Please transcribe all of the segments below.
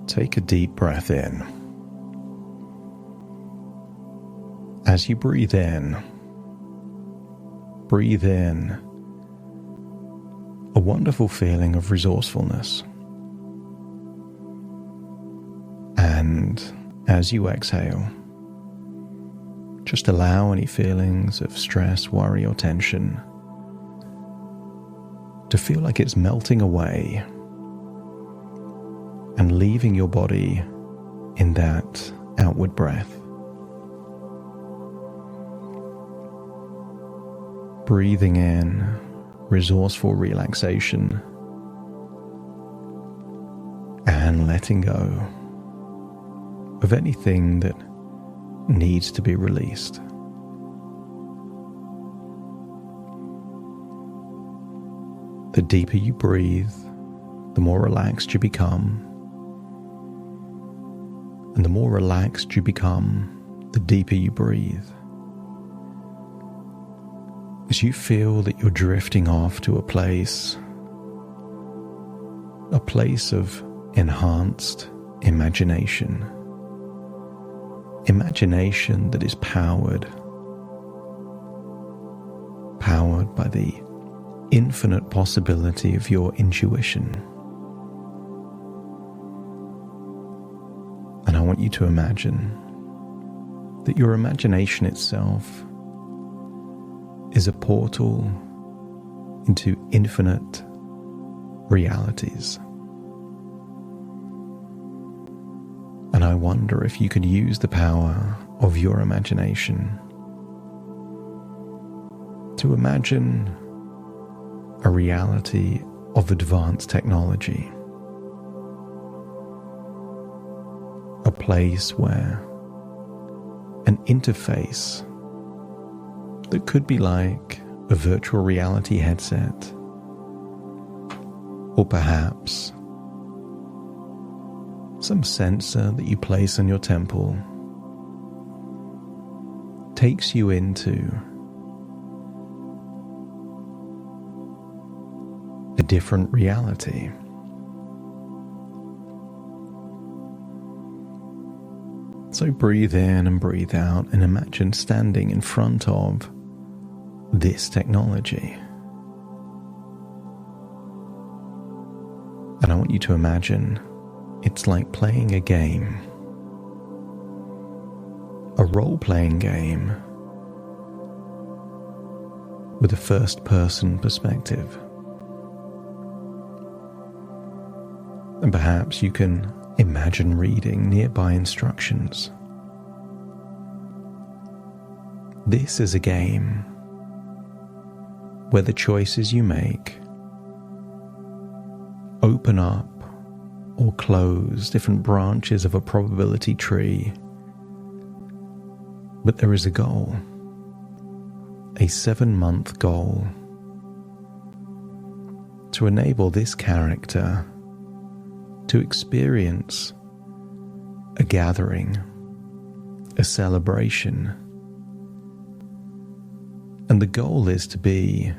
Take a deep breath in. As you breathe in a wonderful feeling of resourcefulness. And as you exhale, just allow any feelings of stress, worry, or tension to feel like it's melting away and leaving your body in that outward breath. Breathing in resourceful relaxation and letting go of anything that needs to be released. The deeper you breathe, the more relaxed you become. And the more relaxed you become, the deeper you breathe. As you feel that you're drifting off to a place of enhanced imagination that is powered by the infinite possibility of your intuition. And I want you to imagine that your imagination itself is a portal into infinite realities. And I wonder if you could use the power of your imagination to imagine a reality of advanced technology. A place where an interface that could be like a virtual reality headset, or perhaps some sensor that you place on your temple, takes you into a different reality. So breathe in and breathe out and imagine standing in front of this technology. And I want you to imagine it's like playing a game, a role-playing game with a first-person perspective. And perhaps you can imagine reading nearby instructions. This is a game where the choices you make open up or close different branches of a probability tree. But there is a goal, a 7-month goal, to enable this character to experience a gathering, a celebration. And the goal is to be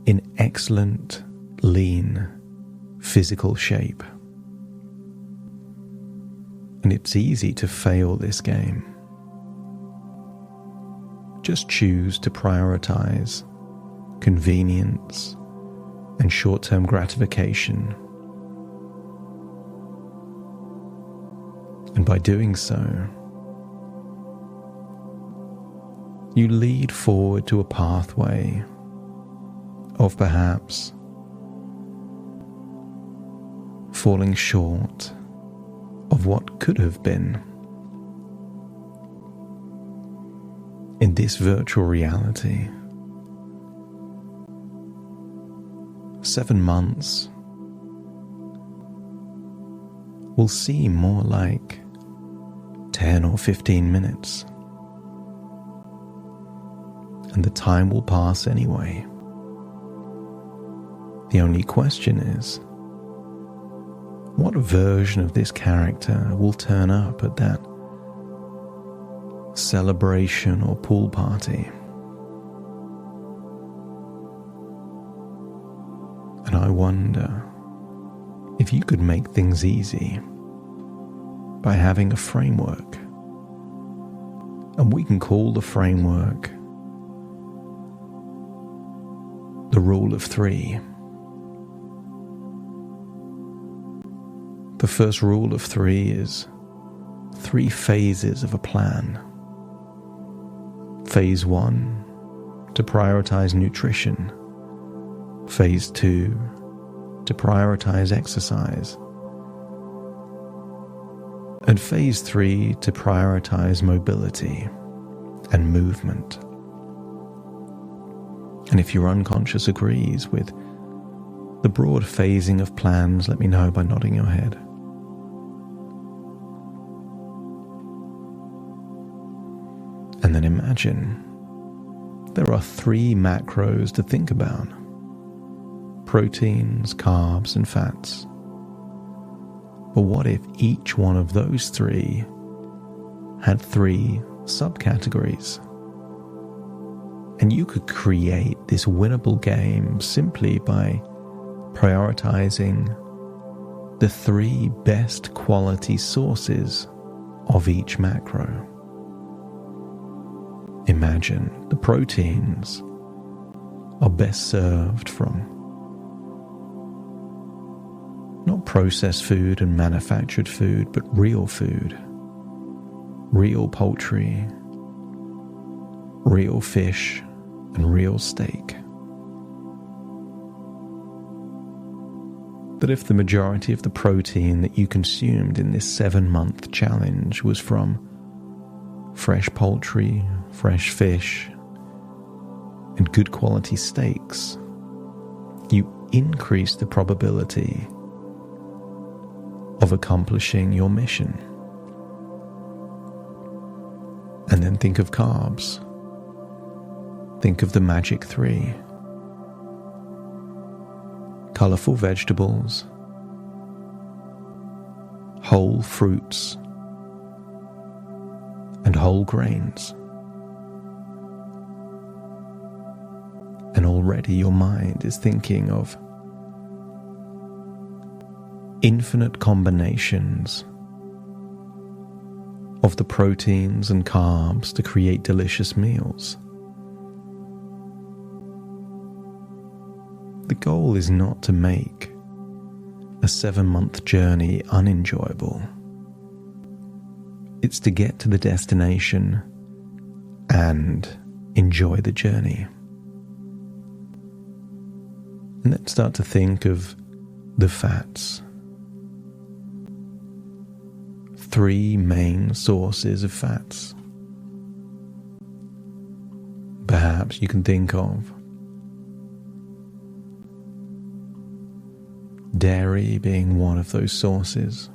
in excellent, lean, physical shape. And it's easy to fail this game. Just choose to prioritize convenience and short-term gratification. And by doing so, you lead forward to a pathway of perhaps falling short of what could have been. In this virtual reality, 7 months will seem more like 10 or 15 minutes. And the time will pass anyway. The only question is, what version of this character will turn up at that celebration or pool party? And I wonder if you could make things easy by having a framework, and we can call the framework the rule of 3. The first rule of 3 is 3 phases of a plan. Phase 1, to prioritize nutrition. Phase 2, to prioritize exercise. And phase 3, to prioritize mobility and movement. And if your unconscious agrees with the broad phasing of plans, let me know by nodding your head. And then imagine there are 3 macros to think about: proteins, carbs, and fats. But what if each one of those 3 had 3 subcategories? And you could create this winnable game simply by prioritizing the 3 best quality sources of each macro. Imagine the proteins are best served from not processed food and manufactured food, but real food, real poultry, real fish, and real steak. That if the majority of the protein that you consumed in this 7-month challenge was from fresh poultry, fresh fish, and good quality steaks, you increase the probability of accomplishing your mission. And then think of carbs. Think of the magic 3. Colorful vegetables, whole fruits, and whole grains. And already your mind is thinking of infinite combinations of the proteins and carbs to create delicious meals. The goal is not to make a 7-month journey unenjoyable. It's to get to the destination and enjoy the journey. And then start to think of the fats. 3 main sources of fats. Perhaps you can think of dairy being one of those sources.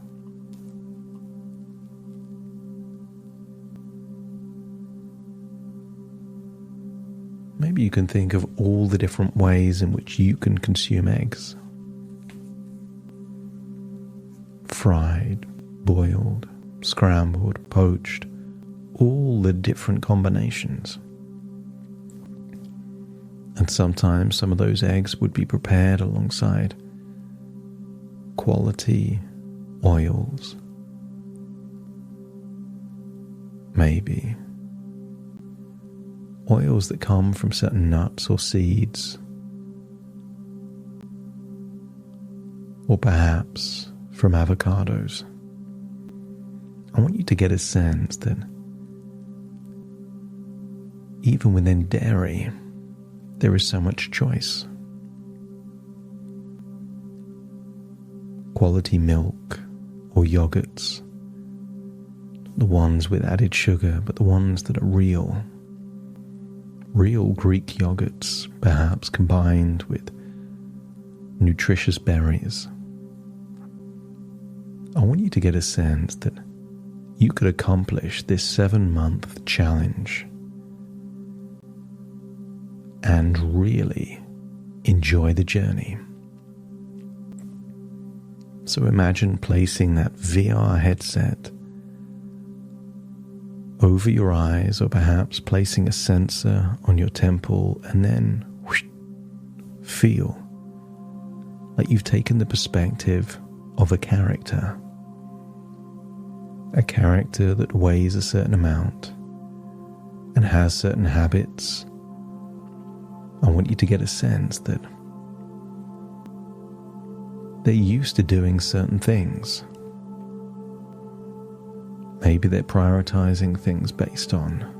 Maybe you can think of all the different ways in which you can consume eggs. Fried, boiled, scrambled, poached, all the different combinations. And sometimes some of those eggs would be prepared alongside quality oils. Maybe oils that come from certain nuts or seeds, or perhaps from avocados. I want you to get a sense that even within dairy, there is so much choice. Quality milk or yogurts, the ones with added sugar, but the ones that are real Greek yogurts, perhaps combined with nutritious berries. I want you to get a sense that you could accomplish this 7-month challenge and really enjoy the journey. So imagine placing that VR headset over your eyes, or perhaps placing a sensor on your temple, and then feel like you've taken the perspective of a character. A character that weighs a certain amount and has certain habits. I want you to get a sense that they're used to doing certain things. Maybe they're prioritizing things based on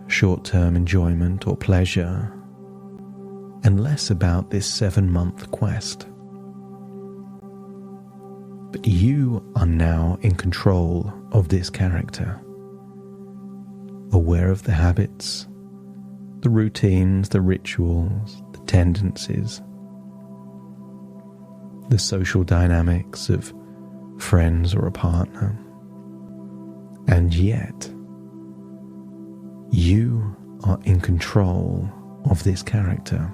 short-term enjoyment or pleasure, and less about this 7-month quest. But you are now in control of this character, aware of the habits, the routines, the rituals, the tendencies, the social dynamics of friends or a partner. And yet, you are in control of this character.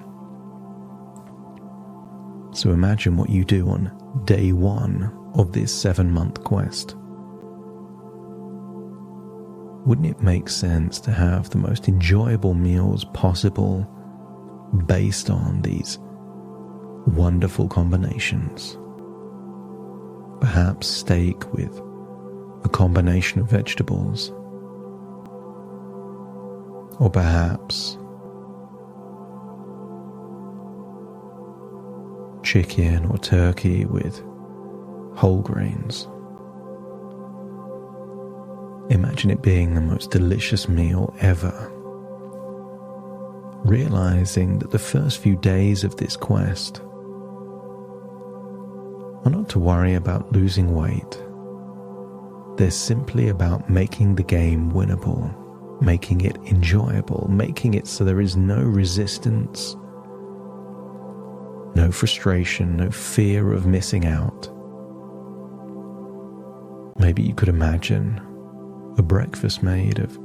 So imagine what you do on day 1 of this 7-month quest. Wouldn't it make sense to have the most enjoyable meals possible based on these wonderful combinations? Perhaps steak with a combination of vegetables, or perhaps chicken or turkey with whole grains. Imagine it being the most delicious meal ever. Realizing that the first few days of this quest are not to worry about losing weight. They're simply about making the game winnable, making it enjoyable, making it so there is no resistance, no frustration, no fear of missing out. Maybe you could imagine a breakfast made of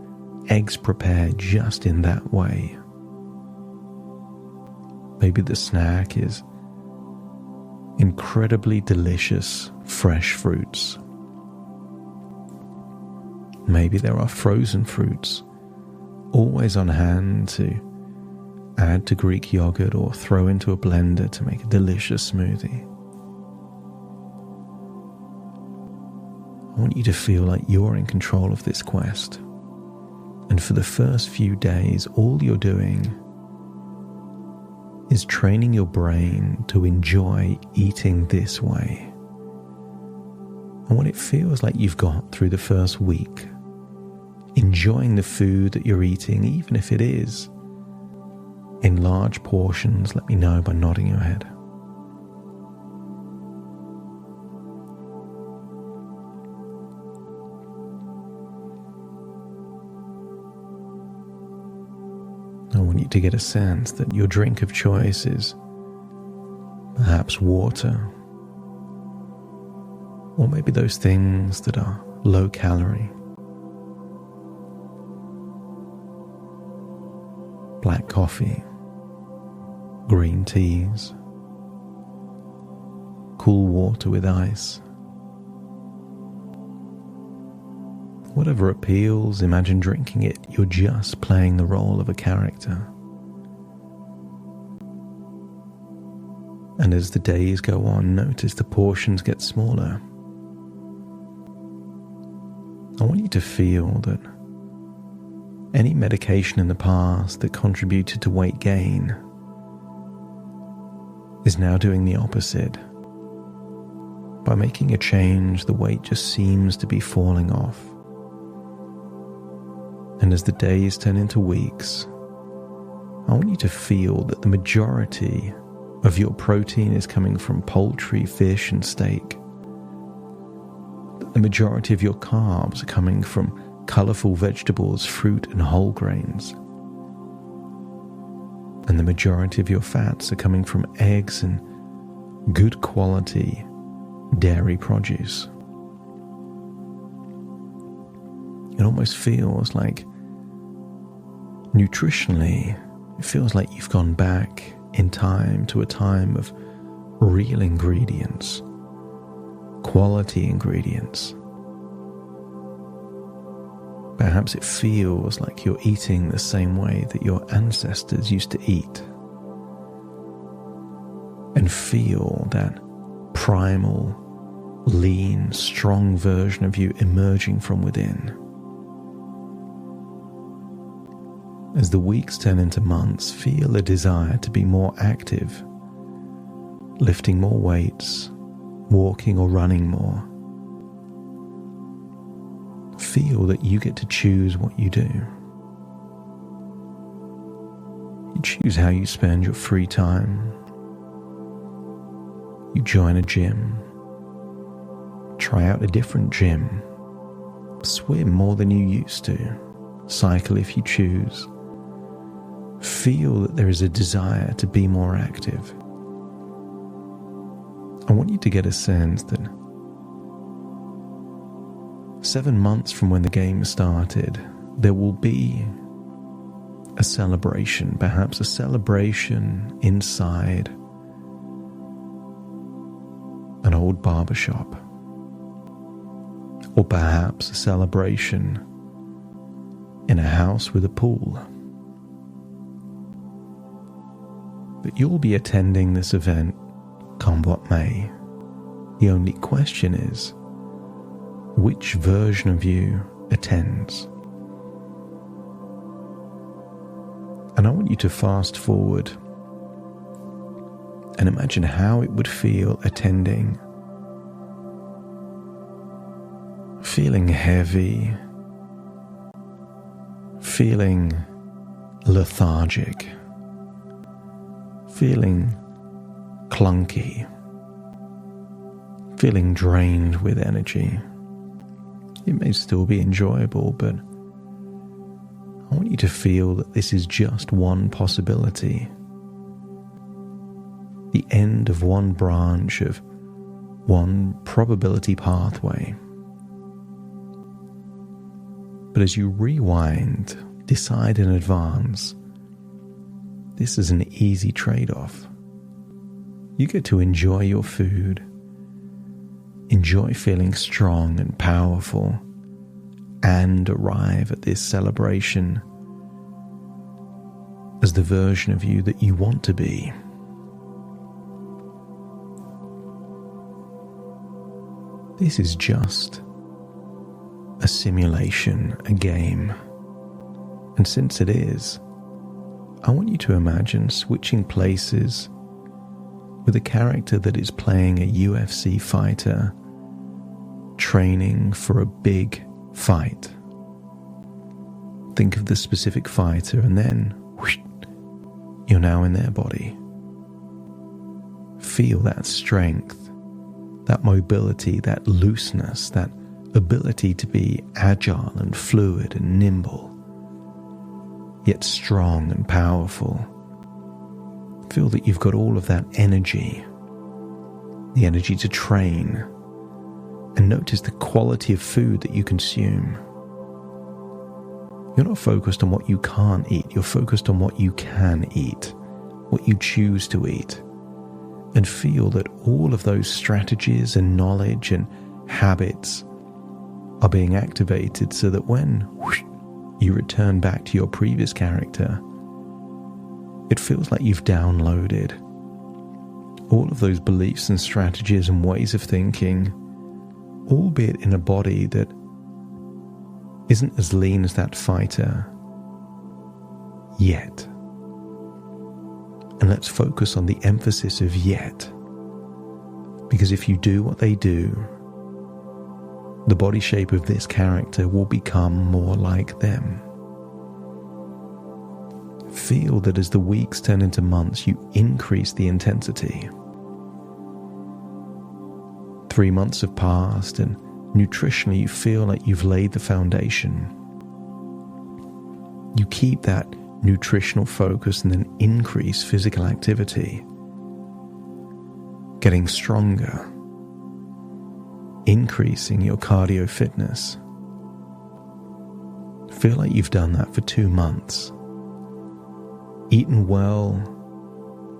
eggs prepared just in that way. Maybe the snack is incredibly delicious fresh fruits. Maybe there are frozen fruits always on hand to add to Greek yogurt or throw into a blender to make a delicious smoothie. I want you to feel like you're in control of this quest. And for the first few days, all you're doing is training your brain to enjoy eating this way. And when it feels like you've got through the first week, enjoying the food that you're eating, even if it is in large portions, let me know by nodding your head. I want you to get a sense that your drink of choice is perhaps water, or maybe those things that are low calorie. Black coffee, green teas, cool water with ice. Whatever appeals, imagine drinking it. You're just playing the role of a character. And as the days go on, notice the portions get smaller. I want you to feel that any medication in the past that contributed to weight gain is now doing the opposite. By making a change, the weight just seems to be falling off. And as the days turn into weeks, I want you to feel that the majority of your protein is coming from poultry, fish, and steak. That the majority of your carbs are coming from colorful vegetables, fruit, and whole grains. And the majority of your fats are coming from eggs and good quality dairy produce. It almost feels like, nutritionally, it feels like you've gone back in time to a time of real ingredients, quality ingredients. Perhaps it feels like you're eating the same way that your ancestors used to eat. and feel that primal, lean, strong version of you emerging from within. As the weeks turn into months, feel a desire to be more active, lifting more weights, walking or running more. Feel that you get to choose what you do. You choose how you spend your free time. You join a gym, try out a different gym, swim more than you used to, cycle if you choose. Feel that there is a desire to be more active. I want you to get a sense that 7 months from when the game started, there will be a celebration, perhaps a celebration inside an old barbershop, or perhaps a celebration in a house with a pool. But you'll be attending this event, come what may. The only question is, which version of you attends? And I want you to fast forward and imagine how it would feel attending, feeling heavy, feeling lethargic, feeling clunky, feeling drained with energy. It may still be enjoyable, but I want you to feel that this is just one possibility, the end of one branch of one probability pathway. But as you rewind, decide in advance, this is an easy trade-off. You get to enjoy your food, enjoy feeling strong and powerful, and arrive at this celebration as the version of you that you want to be. This is just a simulation, a game. And since it is, I want you to imagine switching places with a character that is playing a UFC fighter, training for a big fight. Think of the specific fighter and then whoosh, you're now in their body. Feel that strength, that mobility, that looseness, that ability to be agile and fluid and nimble, yet strong and powerful. Feel that you've got all of that energy, the energy to train, and notice the quality of food that you consume. You're not focused on what you can't eat, you're focused on what you can eat, what you choose to eat, and feel that all of those strategies and knowledge and habits are being activated so that when whoosh, you return back to your previous character, it feels like you've downloaded all of those beliefs and strategies and ways of thinking, albeit in a body that isn't as lean as that fighter yet. And let's focus on the emphasis of yet. Because if you do what they do, the body shape of this character will become more like them. Feel that as the weeks turn into months, you increase the intensity. 3 months have passed, and nutritionally you feel like you've laid the foundation. You keep that nutritional focus and then increase physical activity, getting stronger, increasing your cardio fitness. Feel like you've done that for 2 months. Eaten well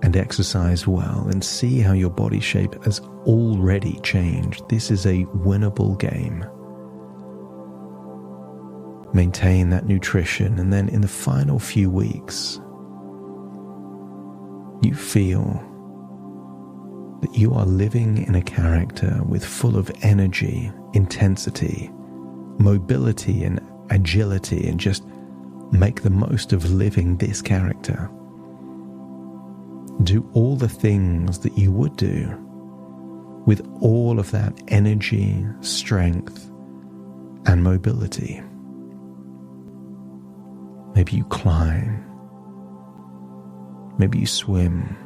and exercised well, and see how your body shape has already changed. This is a winnable game. Maintain that nutrition, and then in the final few weeks, you feel that you are living in a character with full of energy, intensity, mobility and agility, and just make the most of living this character. Do all the things that you would do with all of that energy, strength, and mobility. Maybe you climb. Maybe you swim.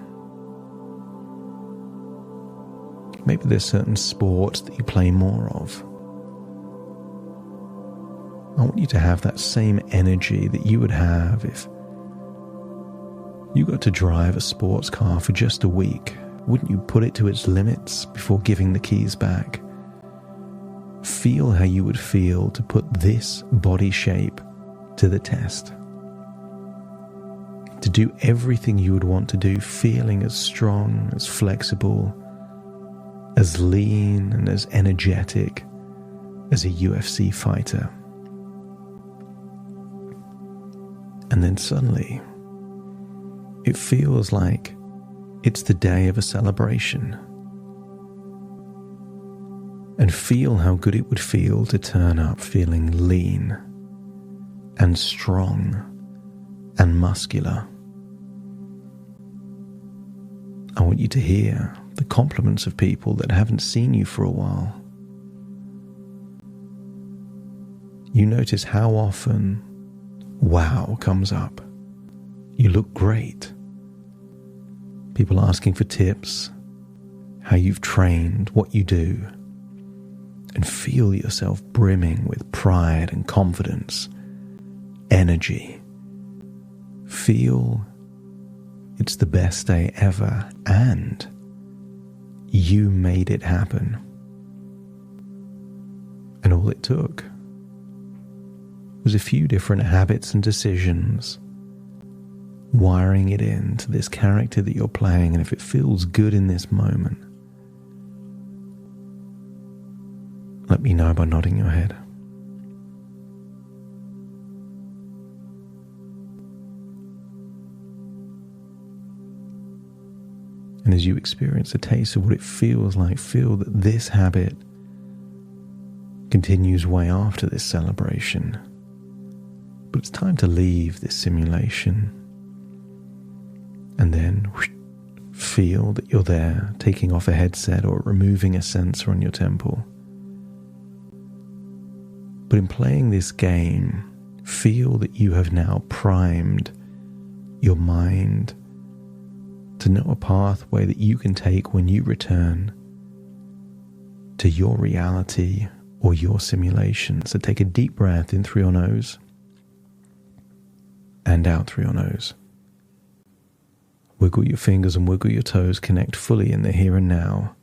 Maybe there's certain sports that you play more of. I want you to have that same energy that you would have if you got to drive a sports car for just a week. Wouldn't you put it to its limits before giving the keys back? Feel how you would feel to put this body shape to the test. To do everything you would want to do, feeling as strong, as flexible, as lean and as energetic as a UFC fighter. And then suddenly, it feels like it's the day of a celebration. And feel how good it would feel to turn up feeling lean and strong and muscular. I want you to hear the compliments of people that haven't seen you for a while. You notice how often wow comes up. You look great. People asking for tips, how you've trained, what you do, and feel yourself brimming with pride and confidence, energy. Feel it's the best day ever, and you made it happen. And all it took was a few different habits and decisions, wiring it into this character that you're playing. And if it feels good in this moment, let me know by nodding your head. And as you experience a taste of what it feels like, feel that this habit continues way after this celebration. But it's time to leave this simulation. And then feel that you're there, taking off a headset or removing a sensor on your temple. But in playing this game, feel that you have now primed your mind to know a pathway that you can take when you return to your reality or your simulation. So take a deep breath in through your nose and out through your nose. Wiggle your fingers and wiggle your toes, connect fully in the here and now.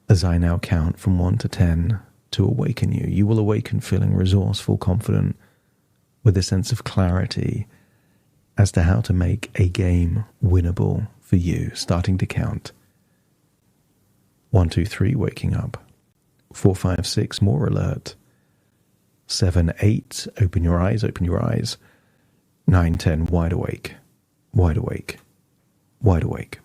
As I now count from 1 to 10 to awaken you, you will awaken feeling resourceful, confident, with a sense of clarity as to how to make a game winnable for you, starting to count. 1, 2, 3, waking up. 4, 5, 6, more alert. 7, 8, open your eyes, open your eyes. 9, 10, wide awake, wide awake, wide awake.